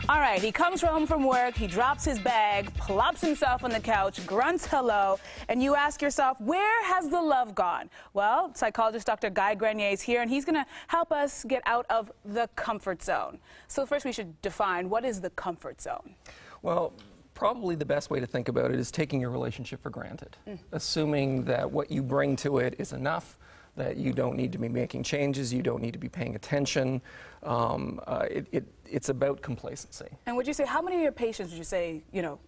All right, he comes home from work, he drops his bag, plops himself on the couch, grunts hello, and you ask yourself, where has the love gone? Well, psychologist Dr. Guy is here, and he's going to help us get out of the comfort zone. So first we should define, what is the comfort zone? Well, probably the best way to think about it is taking your relationship for granted, assuming that what you bring to it is enough, that you don't need to be making changes, you don't need to be paying attention. It's about complacency. And would you say, how many of your patients would you say,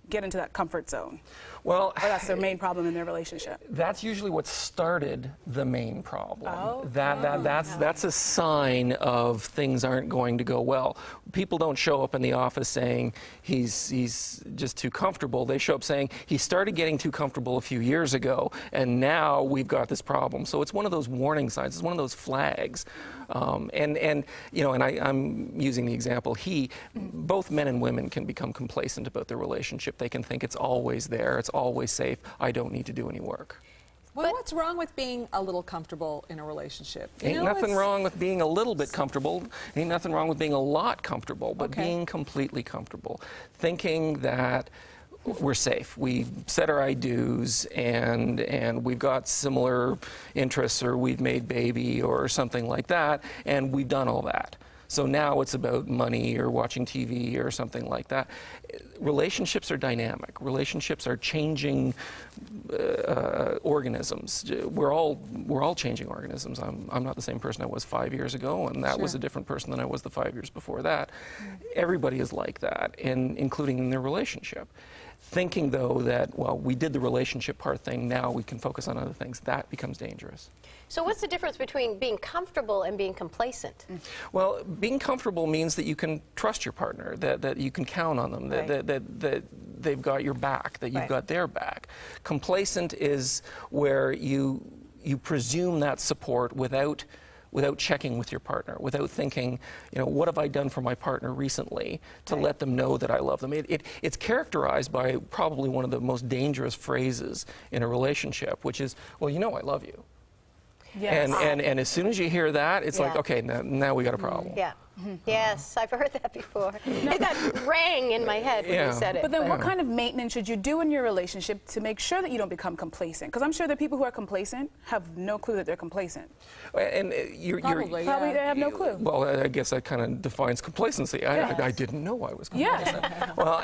get into that comfort zone? Well, or that's their main problem in their relationship? That's usually what started the main problem. Oh. That's a sign of things aren't going to go well. People don't show up in the office saying he's just too comfortable. They show up saying he started getting too comfortable a few years ago, and now we've got this problem. So it's one of those warning signs. It's one of those flags. I'm using the example, both men and women can become complacent about their relationship. They can think it's always there, it's always safe, I don't need to do any work. Well, what's wrong with being a little comfortable in a relationship? Ain't nothing wrong with being a little bit comfortable. Ain't nothing wrong with being a lot comfortable, but being completely comfortable. Thinking that we're safe. We set our I-dos, and we've got similar interests, or we've made baby, or something like that, and we've done all that. So now it's about money or watching TV or something like that. Relationships are dynamic. Relationships are changing organisms. We're all changing organisms. I'm not the same person I was 5 years ago, and that was a different person than I was the 5 years before that. Everybody is like that, and including in their relationship. Thinking, though, that, well, we did the relationship part thing, now we can focus on other things, that becomes dangerous. So what's the difference between being comfortable and being complacent? Well, being comfortable means that you can trust your partner, that you can count on them, that they've got your back, that you've got their back. Complacent is where you presume that support without checking with your partner, without thinking, what have I done for my partner recently to let them know that I love them. It's characterized by probably one of the most dangerous phrases in a relationship, which is, well, I love you. Yes. And as soon as you hear that, it's like, okay, now we got a problem. Yeah. Yes, I've heard that before. That rang in my head when you said it. But then what kind of maintenance should you do in your relationship to make sure that you don't become complacent? Because I'm sure that people who are complacent have no clue that they're complacent. And Probably they have no clue. Well, I guess that kind of defines complacency. I didn't know I was complacent. Well,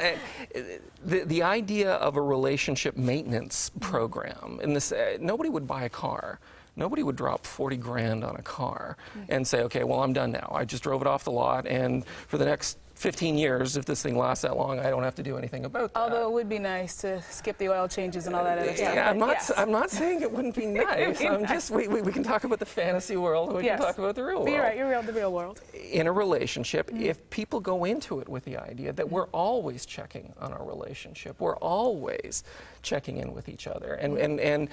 the idea of a relationship maintenance program, in this, nobody would buy a car. Nobody would drop 40 grand on a car and say, okay, well, I'm done now. I just drove it off the lot, and for the next 15 years, if this thing lasts that long, I don't have to do anything about that. Although it would be nice to skip the oil changes and all that other stuff. Yeah, I'm not saying it wouldn't be nice. We can talk about the fantasy world, and we can talk about the real world. You're right, the real world. In a relationship, if people go into it with the idea that we're always checking on our relationship, we're always checking in with each other, and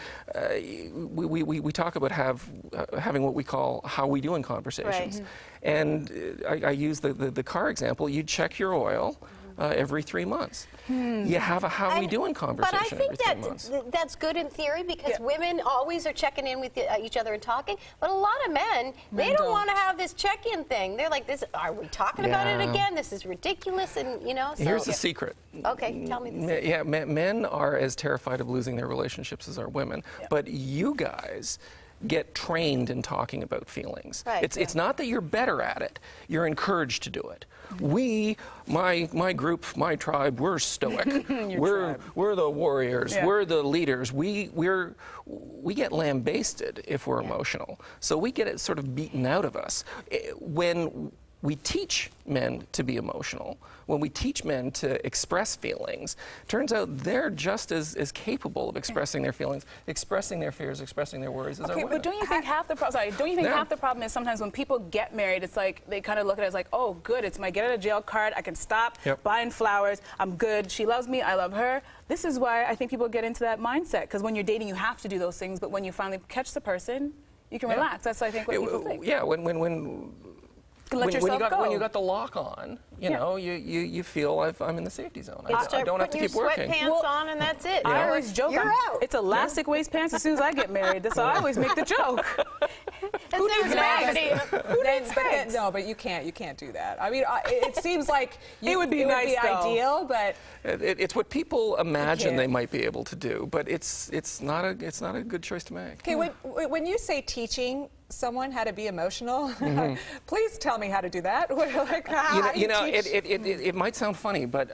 we talk about having what we call how we do in conversations. And I use the car example. You check your oil every 3 months. You have a how we doing conversation every 3 months. But I think that's good in theory, because women always are checking in with each other and talking. But a lot of men they don't want to have this check-in thing. They're like, are we talking about it again? This is ridiculous, and So here's the secret. Okay, tell me the secret. Yeah, men are as terrified of losing their relationships as are women. But you guys get trained in talking about feelings. It's not that you're better at it. You're encouraged to do it. My group, my tribe, we're stoic. we're the warriors. We're the leaders. We get lambasted if we're emotional. So we get it sort of beaten out of us. When we teach men to be emotional, when we teach men to express feelings, turns out they're just as capable of expressing their feelings, expressing their fears, expressing their worries as our women. But don't you think half the problem is sometimes when people get married, it's like they kind of look at it as like, oh, good, it's my get out of jail card. I can stop buying flowers. I'm good. She loves me. I love her. This is why I think people get into that mindset, because when you're dating, you have to do those things, but when you finally catch the person, you can relax. That's, I think, what people think. Yeah, when you got the lock on, you feel I'm in the safety zone. I don't have to keep working. Sweatpants on, and that's it. I always joke, you're out. It's elastic waist pants as soon as I get married. So I always make the joke. Who needs space? No, but you can't do that. I mean, it seems like it would be nice, ideal, but it's what people imagine they might be able to do, but it's not a good choice to make. Okay, when you say teaching someone how to be emotional, please tell me how to do that. Like, it might sound funny, but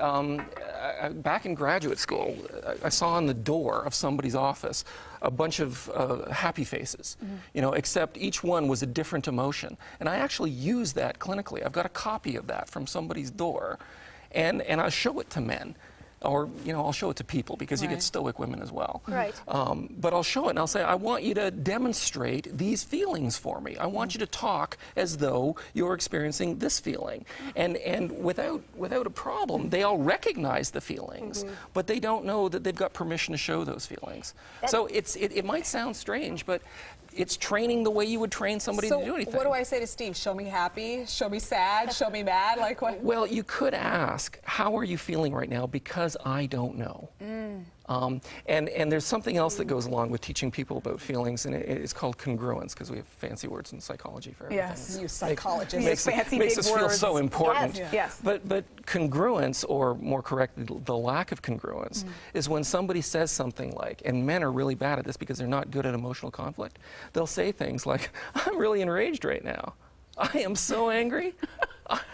back in graduate school, I saw on the door of somebody's office a bunch of happy faces, except each one was a different emotion. And I actually use that clinically. I've got a copy of that from somebody's door, and I'll show it to men. Or, I'll show it to people because you get stoic women as well. Right. But I'll show it and I'll say, I want you to demonstrate these feelings for me. I want you to talk as though you're experiencing this feeling. And without a problem, they all recognize the feelings, but they don't know that they've got permission to show those feelings. So it might sound strange, but it's training the way you would train somebody to do anything. What do I say to Steve? Show me happy, show me sad, show me mad? Like what? Well, you could ask, how are you feeling right now? Because I don't know. And there's something else that goes along with teaching people about feelings, and it's called congruence, because we have fancy words in psychology for everything. Yes, you psychologists. Makes us feel so important. Yes. But congruence, or more correctly, the lack of congruence, is when somebody says something like, and men are really bad at this because they're not good at emotional conflict, they'll say things like, I'm really enraged right now. I am so angry.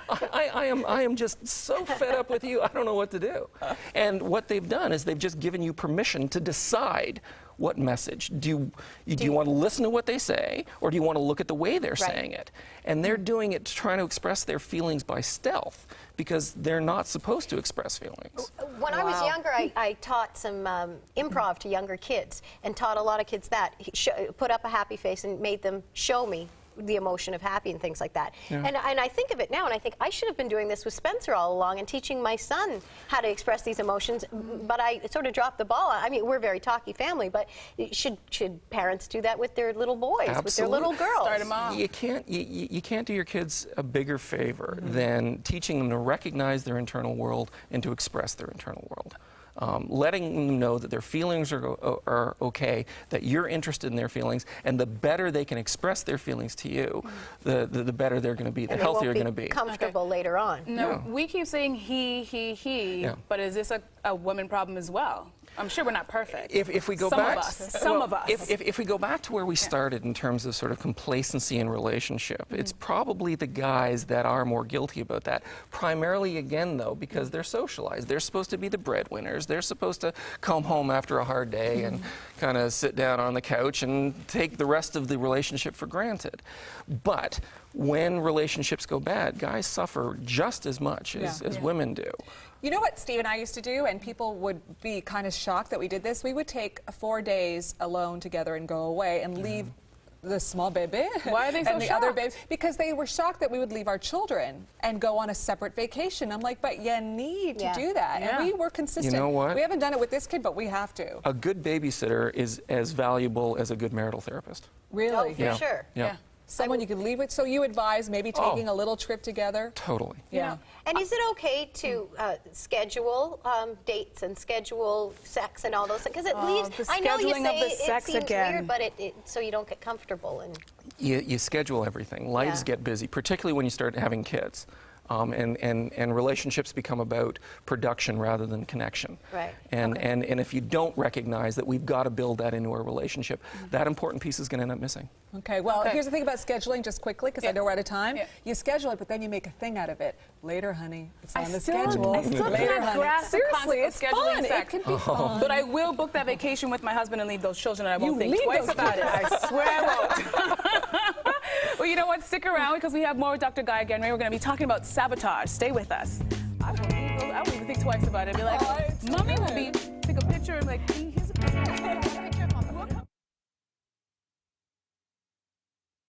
I am just so fed up with you, I don't know what to do. And what they've done is they've just given you permission to decide what message. Do you want to listen to what they say, or do you want to look at the way they're saying it? And they're doing it trying to express their feelings by stealth, because they're not supposed to express feelings. When I was younger, I taught some improv to younger kids, and taught a lot of kids that. Put up a happy face and made them show me the emotion of happy and things like that. And I think of it now, and I think I should have been doing this with Spencer all along and teaching my son how to express these emotions, but I sort of dropped the ball. I mean, we're a very talky family, but should parents do that with their little boys, with their little girls? Start them off. You can't do your kids a bigger favor than teaching them to recognize their internal world and to express their internal world. Letting them know that their feelings are okay, that you're interested in their feelings, and the better they can express their feelings to you, the better they're going to be, the healthier they're going to be. Comfortable later on. No, we keep saying he, but is this a woman problem as well? I'm sure we're not perfect. If we go some back, of us, some of us. If we go back to where we started in terms of sort of complacency in relationship, it's probably the guys that are more guilty about that. Primarily, again, though, because they're socialized. They're supposed to be the breadwinners. They're supposed to come home after a hard day and kind of sit down on the couch and take the rest of the relationship for granted. But when relationships go bad, guys suffer just as much as women do. You know what Steve and I used to do, and people would be kind of shocked that we did this? We would take 4 days alone together and go away and leave the small baby Why are they so and the shocked? other baby, because they were shocked that we would leave our children and go on a separate vacation. I'm like, but you need to do that. And we were consistent. You know what? We haven't done it with this kid, but we have to. A good babysitter is as valuable as a good marital therapist. Really? Oh, for sure. Yeah. Someone you could leave with. So you advise maybe taking a little trip together? Totally. Yeah. And is it okay to schedule dates and schedule sex and all those things? Because it leaves. I know you say it seems weird, but so you don't get comfortable. And you schedule everything. Lives get busy, particularly when you start having kids. And relationships become about production rather than connection. Right. And if you don't recognize that we've got to build that into our relationship, that important piece is going to end up missing. Okay, well, here's the thing about scheduling, just quickly, because I know we're out of time. You schedule it, but then you make a thing out of it. Later, honey, it's on the schedule. I still Later, can't grasp the Seriously, concept it's of scheduling fun. sex. It can be fun. But I will book that vacation with my husband and leave those children, and I won't think leave twice those about it. I swear I won't. Well, you know what? Stick around, because we have more with Dr. Guy again. We're going to be talking about sabotage. Stay with us. I won't even think twice about it. Be like, Mommy will take a picture and like, here's a picture.